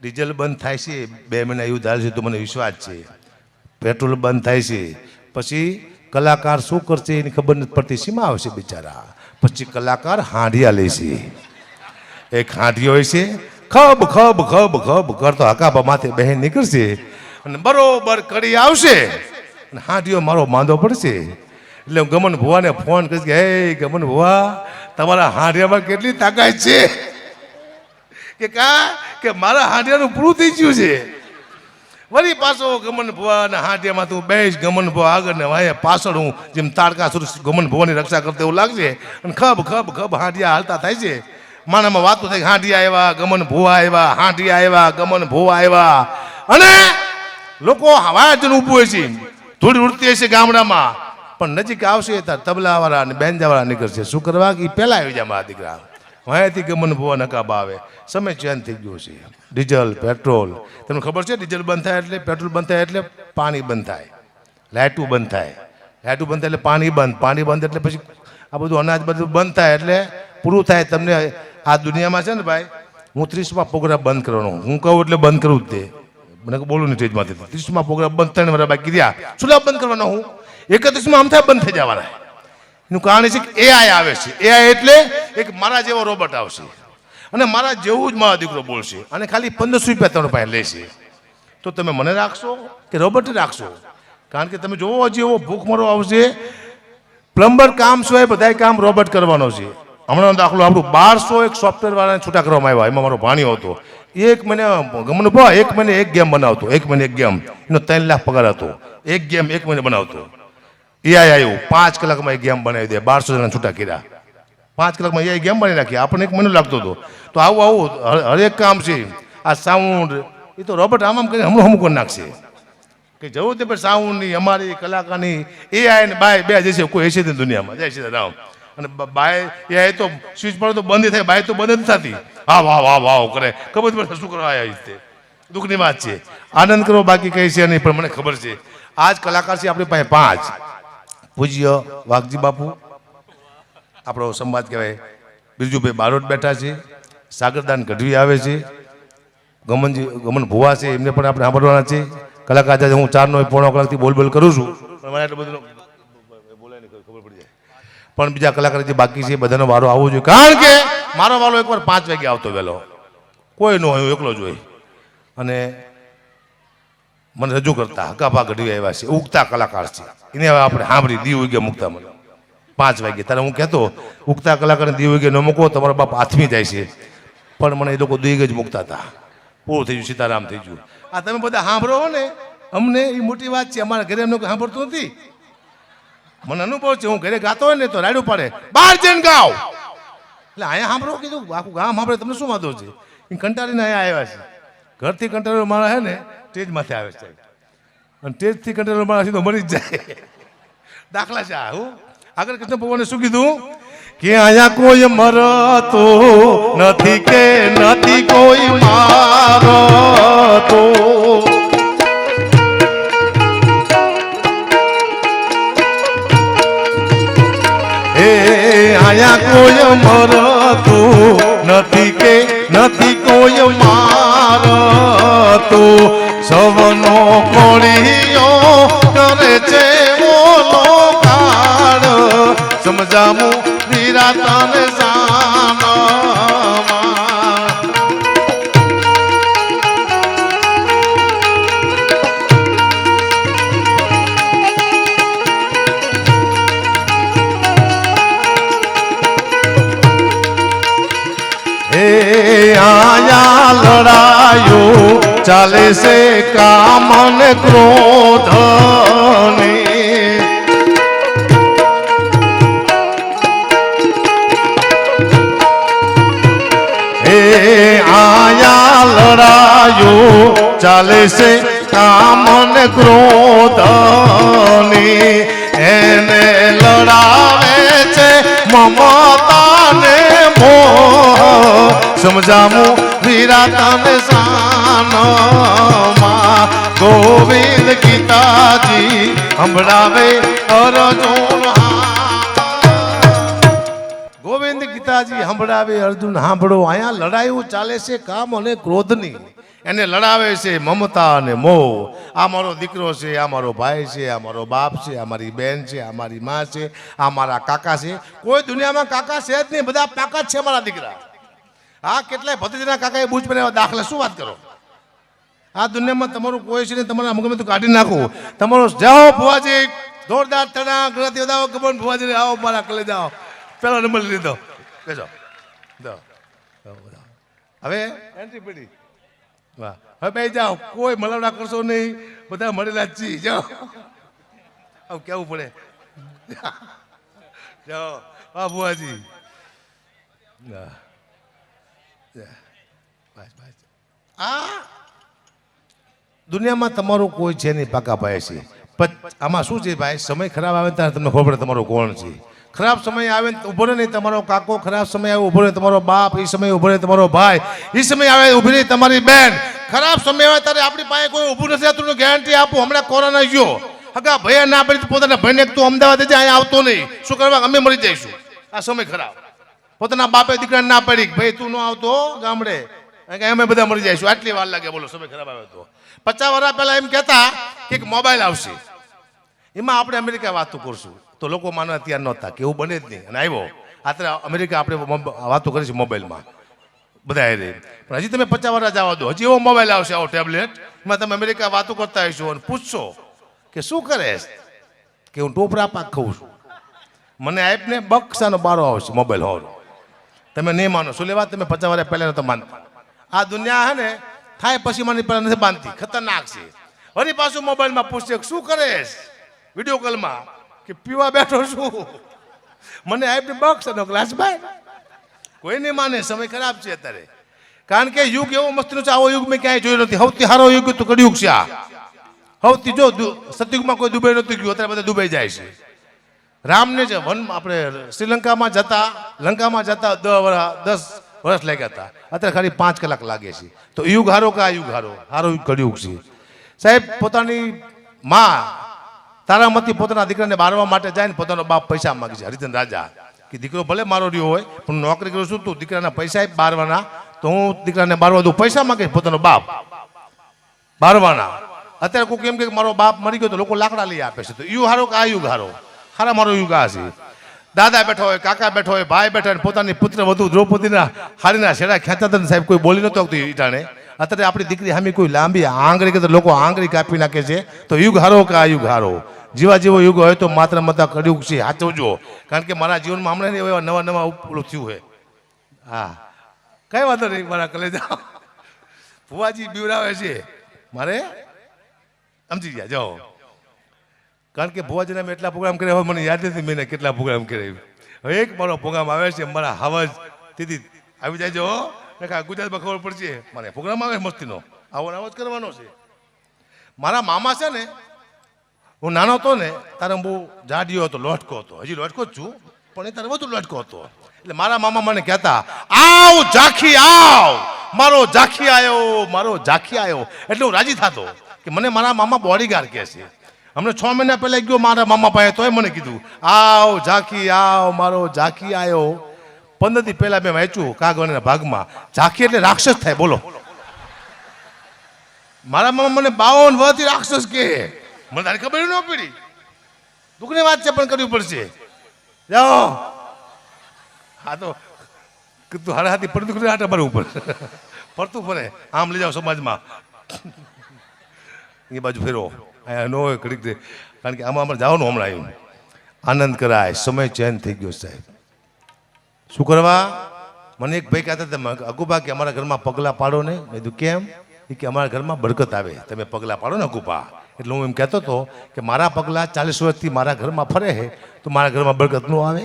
Diesel બંધ થાય છે 2 મહિના એવું ધારે છે તો મને વિશ્વાસ છે. પેટ્રોલ બંધ થાય છે પછી કલાકાર શું કરશે એની ખબર નથી પડતી. સીમા આવશે બિચારા. પછી કલાકાર હાંડિયા લે છે. એક હાંડિયો હોય છે ખબ ખબ ખબ ખબ કરતો હકાપા માથે બહેન નીકળશે અને બરોબર કરી આવશે અને હાંડિયો મારો માંદો પડશે. એટલે હું ગમન ભુવાને ફોન કરીશ કે હે ગમન ભુવા તમારા હાંડિયામાં કેટલી તાકાત છે કે મારા હાંડિયાનું પૂરું થઈ ગયું છે. વળી પાછો ગમન ભુવા અને હાંડિયામાં તું બેસ ગમન ભુવા આગળ ને વાય પાછળ હું જેમ તાડકાસુર ગમન ભુવાની રક્ષા કરતા એવું લાગશે અને ખબ ખબ ખબ હાંડિયા હાલતા થાય છે. માનામાં વાતો થાય હાંડિયા આવ્યા ગમન ભુવા આવ્યા હાંડિયા આવ્યા ગમન ભુવા આવ્યા અને લોકો હવા જ ઊભું હોય છે. ધૂળ ઉડતી હશે ગામડામાં પણ નજીક આવશે ત્યારે તબલાવાળા અને બેન્જાવાળા નીકળશે. શું કરવા કે પહેલા આવી જાય મારા દીકરા. વાયાથી ગમન ભુવા નકાબા આવે. સમય ચેન્જ થઈ ગયો છે. ડીઝલ પેટ્રોલ તમને ખબર છે ડીઝલ બંધ થાય એટલે પેટ્રોલ બંધ થાય એટલે પાણી બંધ થાય. લાઇટું બંધ થાય. લાઇટું બંધ થાય એટલે પાણી બંધ. પાણી બંધ એટલે પછી આ બધું અનાજ બધું બંધ થાય એટલે પૂરું થાય. તમને આ દુનિયામાં છે ને ભાઈ હું 30માં પ્રોગ્રામ બંધ કરવાનો હું કહું એટલે બંધ કરવું જ તે. મને બોલું નહીં સ્ટેજમાંથી 30માં પ્રોગ્રામ બંધ થાય ને મારા બાકી રહ્યા શું લાભ બંધ કરવાનો હું 31માં આમ થાય બંધ થઈ જવાના. એનું કારણ છે કે એઆઈ આવે છે. એઆઈ એટલે એક મારા જેવો રોબોટ આવશે અને મારા જેવું જ મારો દીકરો બોલશે અને ખાલી 1500 રૂપિયા તમારા પાસે લેશે. તો તમે મને રાખશો કે રોબોટ રાખશો? કારણ કે તમે જોવો હજી એવો ભૂખમરો આવશે. પ્લમ્બર કામ સિવાય બધા કામ રોબોટ કરવાનો છે. હમણાં દાખલો આપણું 1200 એક સોફ્ટવેર વાળાને છૂટા કરવામાં આવ્યા. એમાં મારો ભાણિયો હતો. 1 મહિને ગમન ભુવા 1 મહિને એક ગેમ બનાવતો. 1 મહિને એક ગેમ એનો 3 લાખ પગાર હતો. એક ગેમ 1 મહિને બનાવતો. એઆઈ આવ્યું 5 કલાકમાં એક ગેમ બનાવી દે. 1200 જણા છૂટા કર્યા. 5 કલાકમાં એઆઈ ગેમ બનાવી નાખી. આપણને 1 મહિનો લાગતો હતો. તો આવું હરેક કામ છે. આ સાઉન્ડ એ તો રોબોટ આમ કરીને હમણાં કરી નાખશે કે જવું તે પણ સાઉન્ડની અમારી કલાકારની એઆઈ ને બાય બે જશે કોઈ હશે નહીં દુનિયામાં. જય શ્રી રામ. અને બાય એઆઈ તો સ્વિચ પડે તો બંધ થાય. બાય તો બંધ નથી થતી. હા વાહ વાહ વાહ કરે ખબર પડે શું કરવા આવ્યા છે. દુઃખની વાત છે. આનંદ કરો બાકી કઈ છે નહીં. પણ મને ખબર છે આજ કલાકાર છે આપણી પાસે 5. પૂજ્ય વાઘજી બાપુ આપણો સમાજ કહેવાય. બિરજુભાઈ બારોટ બેઠા છે. સાગરદાન ગઢવી આવે છે. ગમન ભુવા છે એમને પણ આપણે સાંભળવાના છે. કલાકાર આજે હું 4 પોણો કલાકથી બોલ કરું છું પણ મને એટલું બધું બોલાય નહીં ખબર પડી જાય. પણ બીજા કલાકાર જે બાકી છે બધાનો વારો આવવો જોઈએ. કારણ કે મારો વારો એકવાર 5 વાગે આવતો વહેલો કોઈ ન હોય એકલો જ હોય અને મને રજૂ કરતા હકાભા ગઢવી આવ્યા છે. ઉગતા કલાકાર છે. એને હવે આપણે સાંભળી દી ઉગે મૂકતા મને 5 વાગે. ત્યારે હું કહેતો ઉગતા કલાકારને દી ઉગે ન મૂકો તમારા બાપ હાથમી જાય છે. પણ મને એ લોકો દી જ મૂકતા હતા. પૂરું થઈ ગયું. સીતારામ થઈ ગયું. આ તમે બધા સાંભળો હો ને અમને એ મોટી વાત છે. અમારા ઘરે એમને કોઈ સાંભળતું નથી. મને અનુભવ છે. હું ઘરે ગાતો હોય ને તો રાડું પાડે બહાર જઈને ગાઓ. એટલે અહીંયા સાંભળો કીધું આખું ગામ સાંભળે તમને શું વાંધો છે? એ કંટાળીને અહીંયા આવ્યા છે. ઘરથી કંટાળેલો માણસ છે ને સ્ટેજ માથે આવે છે અને સ્ટેજથી કંટાળેલો માણસ તો મરી જ જાય. દાખલા છે હું આગળ કૃષ્ણ ભગવાને શું કીધું કે અહીંયા કોઈ મરતો નથી કે નથી કોઈ મારતો. એ અહીંયા કોઈ મરતું નથી કે નથી કોઈ મારતો. સવનો કોળીઓ કરે છે ઓલો કાળ સમજામું વિરાતને સાનમાં. એ આયા લડાયો ચાલે છે કામ ને ક્રોધની. એ આયા લડાયો ચાલે છે કામ ને ક્રોધની. એને લડાવે છે મમતા ને મોહ સમજામું વિરાતને સાનમાં. ગોવિંદ ગીતાજી સંભળાવે અર્જુન. ગોવિંદ ગીતાજી સંભળાવે અર્જુન સાંભળો. અહીંયા લડાઈઓ ચાલે છે કામ અને ક્રોધની. એને લડાવે છે મમતા અને મોહ. આ મારો દીકરો છે, આ મારો ભાઈ છે, આ મારો બાપ છે, આ મારી બેન છે, આ મારી માં છે, આ મારા કાકા છે. કોઈ દુનિયામાં કાકા છે જ નહીં, બધા કાકા જ છે મારા દીકરા. આ કેટલાય ભત્રીજાના કાકાએ બૂચ બનાવ્યા, દાખલા શું વાત કરો. આ દુનિયામાં તમારું કોઈ છે ને, તમારા મગજમાં તો કાઢી નાખો. તમારો જાઓ ભુવાજી, જોરદાર તણા ગણતી વધાવો ગમન ભુવાજી, આવો મારા કલે જાઓ, પેલો નંબર લીધો, બેસો. હવે એન્ટ્રી પડી, વાહ. હવે બે જાઓ, કોઈ મલાવડા કરશો નહીં, બધા મળેલા જ છીએ. જાઓ, આવું કેવું પડે. જાઓ વાહ ભુવાજી. આ દુનિયામાં તમારું કોઈ છે નહીં, પાકા ભાઈ છે. પણ આમાં શું છે ભાઈ, સમય ખરાબ આવે ત્યારે તમને ખબર પડે તમારો કોણ છે. ખરાબ સમય આવે ઉભો રહે નહીં તમારો કાકો, ખરાબ સમય આવે ઉભો રહે તમારો બાપ, એ સમય ઉભો રહે તમારો ભાઈ, એ સમય આવે ઉભી રહી તમારી બેન. ખરાબ સમય આવે ત્યારે આપણી પાસે કોઈ ઊભું નથી આવતું. ગેરંટી આપું, હમણાં કોરોના ગયો, હગા ભાઈ ના પડી પોતાના ભાઈને તું અમદાવાદ જ અહીંયા આવતો નહીં, શું કરવા, અમે મરી જઈશું. આ સમય ખરાબ. પોતાના બાપે દીકરાને ના પડી, ભાઈ તું ન આવતો ગામડે, અમે બધા મરી જઈશું. આટલી વાર લાગે, બોલો સમય ખરાબ આવે તો. 50 વર્ષ પહેલા એમ કહેતા કે મોબાઈલ આવશે, એમાં આપણે અમેરિકા વાતો કરશું, તો લોકો માનવા તૈયાર નહોતા કે એવું બને જ નહીં. અને આવ્યો અત્યારે અમેરિકા, આપણે વાતો કરીશું મોબાઈલમાં બધા એ રહી. પણ હજી તમે 50 વર્ષ જવા દો, હજી એવો મોબાઈલ આવશે, આવો ટેબ્લેટ, એમાં તમે અમેરિકા વાતો કરતા હશો અને પૂછશો કે શું કરે કે હું ટોપરા પાક ખાઉં છું. મને આપને બક્ષાનો બારો આવશે મોબાઈલ હોવાનો. તમે નહીં માનો, શું લેવા, તમે 50 વર્ષ પહેલા નતો માનતા. આ દુનિયા હે ને થાય પછી મને પહેલા નથી બાંધતી, ખતરનાક છે. વળી પાછું મોબાઈલમાં પૂછશે શું કરે વિડીયો કોલમાં, કે પીવા બેઠો છું, મને આપને બક્ષાનો ગ્લાસ ભાઈ. કોઈ નહીં માને, સમય ખરાબ છે અત્યારે. કારણ કે યુગ એવો મસ્તીનો છે, આવો યુગ મેં ક્યાંય જોયો નથી. સૌથી સારો યુગ તો કળિયુગ છે. આ સૌથી, જો સતયુગમાં કોઈ દુબઈ નહોતું ગયું, અત્યારે બધા દુબઈ જાય છે. રામને જ આપણે શ્રીલંકામાં જતા, લંકામાં જતા 10 વર્ષ લાગ્યા હતા, અત્યારે ખાલી 5 કલાક લાગે છે. તો યુગ હારો કે આ યુગ હારો? હારો યુગ કળિયુગ છે સાહેબ. પોતાની માં તારામતી પોતાના દીકરાને બારવા માટે જાય ને, પોતાનો બાપ પૈસા માગે છે. હરિચંદ્ર રાજા કે દીકરો ભલે મારો રહ્યો હોય, પણ નોકરી કરું છું, તું દીકરાના પૈસા બારવાના, તો હું દીકરાને બારવા દઉં. પૈસા માગે પોતાનો બાપ બારવાના. અત્યારે કોઈ એમ કે મારો બાપ મરી ગયો, તો લોકો લાકડા લઈ આપે છે. તો યુગ હારો કે આ યુગ હારો? હારા મારો યુગ આ છે. દાદા બેઠો હોય, કાકા બેઠો હોય, ભાઈ બેઠા હોય, પોતાની પુત્ર વધુ દ્રૌપદીના હારીના છેડા ખેંચતા હતા સાહેબ, કોઈ બોલી નતો આવતું ઈટાણે. અત્યારે આપણી દીકરી સામે કોઈ લાંબી આંગળી કે તો લોકો આંગળી કાપી નાખે છે. તો યુગ હારો કે આ યુગ હારો? જીવા જેવો યુગ હોય તો માત્ર માત્ર કળિયુગ છે, સાચવજો. કારણ કે મારા જીવનમાં હમણાં એવા નવા નવા ઉપલું થયું હોય. હા, કઈ વાંધો નહીં, મારા કલેજા ભુવાજી બીવરાવે છે મારે, સમજી ગયા જાઓ. કારણ કે ભુવાજીને મેં એટલા પ્રોગ્રામ કર્યા, હવે મને યાદ નથી મેં કેટલા પ્રોગ્રામ કર્યા. હવે એક મારો પ્રોગ્રામ આવે છે, મારા હવાજ તેથી આવી જાય જો, ગુજરાતમાં ખબર પડશે મારે પ્રોગ્રામ આવે મસ્તીનો, આવો આવો જ કરવાનો છે. મારા મામા છે ને, હું નાનો હતો ને તારે બહુ જાડિયો હતો, લોટકો હતો, હજી લોટકો જ છું, પણ એ તારે વધુ લોટકો હતો. એટલે મારા મામા મને કહેતા, આવ ઝાંખી આવ, મારો ઝાંખી આવ્યો, મારો ઝાંખી આવ્યો. એટલે હું રાજી થતો કે મને મારા મામા બોડીગાર્ડ કહે છે. હમણાં 6 મહિના પહેલા ગયો મારા મામા પાસે, તોય મને કીધું આવ ઝાંખી આવ, મારો ઝાંખી આવ્યો. 15 દી પહેલા મેં વાંચ્યું કાગવાણીના ભાગમાં, ઝાંખી એટલે રાક્ષસ થાય. બોલો, મારા મામા મને 52 વર્ષથી રાક્ષસ કહે. મને તારી ખબર ન પડી. દુઃખની વાત છે, પણ કરવી પડશે. જાઓ, હા તો તું હારા હાથી પડતું કરે, આટા મારું ઉપર ફરતું ફરે, આમ લઈ જાઓ સમાજમાં, એ બાજુ ફેરો, ન હોય ઘડીક દે. કારણ કે આમાં અમારે જવાનું હમણાં આવ્યું. આનંદ કરાય, સમય ચેન્જ થઈ ગયો સાહેબ. શું કરવા? મને એક ભાઈ કહેતા હતા, અગુબા કે અમારા ઘરમાં પગલાં પાડો ને. મેં કીધું કેમ? એ કે અમારા ઘરમાં બરકત આવે, તમે પગલાં પાડો ને અગુબા. એટલે હું એમ કહેતો હતો કે મારા પગલાં 40 વર્ષથી મારા ઘરમાં ફરે છે, તો મારા ઘરમાં બરકત ન આવે?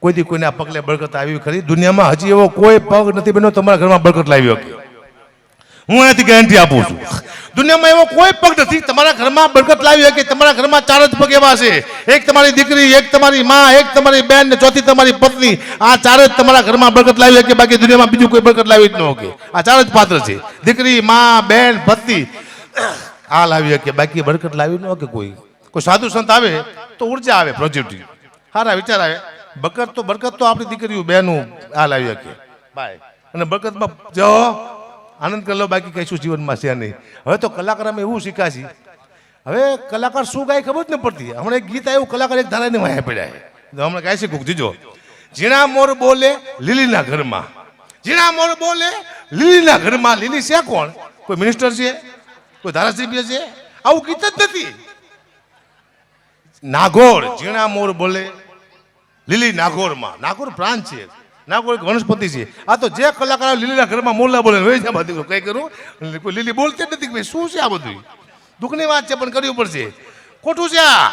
કોઈ દી કોઈના પગલે બરકત આવી ખરી? દુનિયામાં હજી એવો કોઈ પગ નથી બન્યો તમારા ઘરમાં બરકત લાવી શકે. હું અહીંયાથી ગેરંટી આપું છું. દુનિયામાં એવો કોઈ પગ નથી તમારા ઘરમાં બરકત લાવી શકે. તમારા ઘરમાં 4 જ પગ એવા છે, એક તમારી દીકરી, એક તમારી માં, એક તમારી બેન ને ચોથી તમારી પત્ની. આ 4 જ તમારા ઘરમાં બરકત લાવી શકે. બાકી દુનિયામાં બીજું કોઈ બરકત લાવી જ ન શકે. આ 4 જ પાત્ર છે, દીકરી, માં, બેન, પત્ની. આ લાવી શકે, બાકી બરકત લાવી ન શકે. કોઈ સાધુ સંત આવે તો ઉર્જા આવે, પોઝિટિવ સારા વિચાર આવે. બરકત તો આપણી દીકરીઓ બહેનું આ લાવી શકે ભાઈ. અને બરકતમાં જો આનંદ કરી લો, બાકી કહીશું જીવનમાં છે નહીં. હવે તો કલાકારમાં એવું શીખાશી, હવે કલાકાર શું ગાય ખબર જ ન પડતી. હમણાં એક ગીત આવ્યું, કલાકાર એક ધારાની વાયા પડ્યા છે, તો હમણાં ગાય છે જીજો, ઝીણા મોર બોલે લીલીના ઘરમાં, ઝીણા મોર બોલે લીલીના ઘરમાં. લીલી છે કોણ? કોઈ મિનિસ્ટર છે, કોઈ ધારાસભ્ય છે? આવું ગીત જ નથી. નાગોર, ઝીણા મોર બોલે લીલી નાગોરમાં. નાગોર પ્રાંત છે, નાગોર એક વનસ્પતિ છે. આ તો જે કલાકાર લીલીના ઘરમાં મોરલા બોલે કઈ કરું, કોઈ લીલી બોલતી જ નથી. શું છે આ બધું? દુઃખની વાત છે, પણ કરવું પડશે. ખોટું છે આ.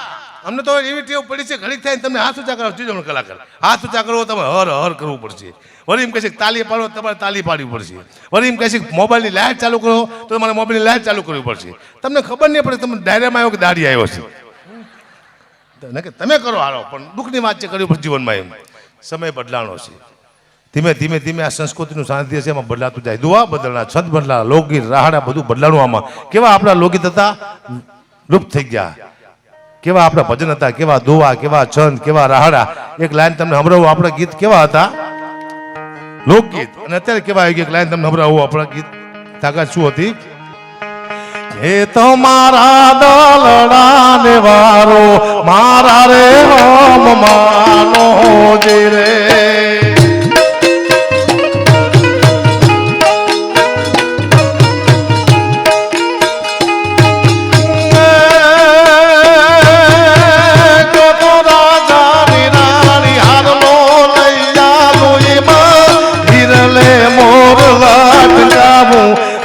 અમને તો એવી ટેવ પડી છે, ઘડી થાય તમને હાથ ઊંચા કરો. ચીજો કલાકાર હાથ ઊંચા કરવો, તમે હર હર કરવું પડશે. વળી એમ કહે છે તાલી પાડો, તમારે તાલી પાડવી પડશે. વળી એમ કહે છે મોબાઈલની લાઇટ ચાલુ કરો, તો તમારે મોબાઈલની લાઇટ ચાલુ કરવી પડશે. તમને ખબર નહીં પડે તમે ડાયરામાં આવ્યો કે દાડી આવ્યો છે. તમે કરો હાલો, પણ દુઃખની વાત છે, કરવી પડશે જીવનમાં. એમ સમય બદલાનો છે. ધીમે ધીમે ધીમે આ સંસ્કૃતિનું સાનિધ્ય છે, એમાં બદલાતું જાય. દુઆ બદલના, છંદ બદલા, લોકગીત, રાહડા બધું બદલાનું. આમાં કેવા આપણા લોકગીત હતા, લુપ્ત થઈ ગયા. કેવા આપણા ભજન હતા, કેવા દુઆ, કેવા છંદ, કેવા રાહડા. એક લાઈન તમને સંભળાવું, આપણા ગીત કેવા હતા, લોકગીત. અને અત્યારે કેવા આવી ગયા, એક લાઈન તમને સંભળાવું આપણા ગીત. તાકાત શું હતી? એ તમારા દલડા ને વારો મારા રે હમ માનો જે રે.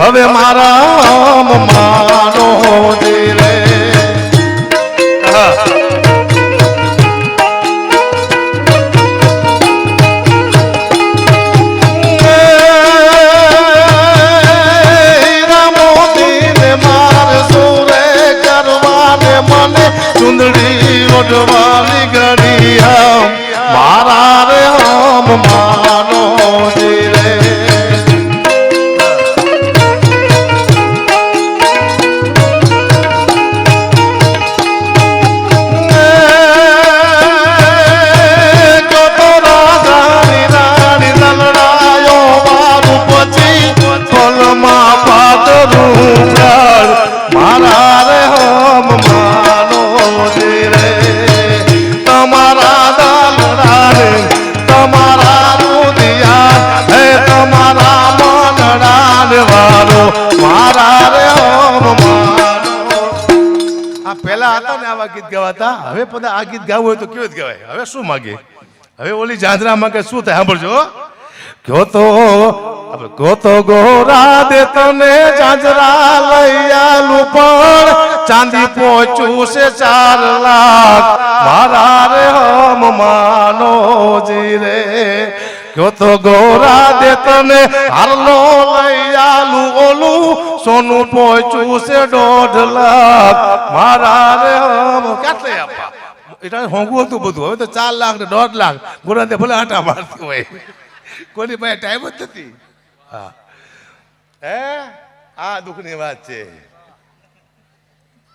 હવે મારા માનો જે રે. મોદીને માર સુરે કરવાને મને ચુંદડી ઓઢવાની ઘડિયા મારા રે હમ માનો જે રે. મારા રે હમ માનો જે રે. તમારા દલડા રે તમારા રુદિયા હે તમારા મનડા ને વારો મારા રે હમ માનો. આ પહેલા હતા ને આવા ગીત ગાવાતા. હવે બધા આ ગીત ગાવું હોય તો કેવું ગવાય? હવે શું માગે? હવે ઓલી જાંજરા માગે શું થાય સાંભળજો. કયો તો ગોરા દે તને જાંજરા લઈ આલું, પણ ચાંદી પહોંચ્યું છે 4 લાખ મારા રે હમ માનો જી રે. કયો તો ગોરા દે તને હારલો લઈ આલું, ઓલું સોનું પહોંચ્યું છે 1.5 લાખ મારા રે હમ. ક્યાં આપવા એટલે હોંગું હતું બધું. હવે તો 4 લાખ ને 1.5 લાખ ગોરા દે ભલે આટા મારતી હોય, કોની પાસે ટાઈમ જ નથી. હા, હે આ દુઃખની વાત છે.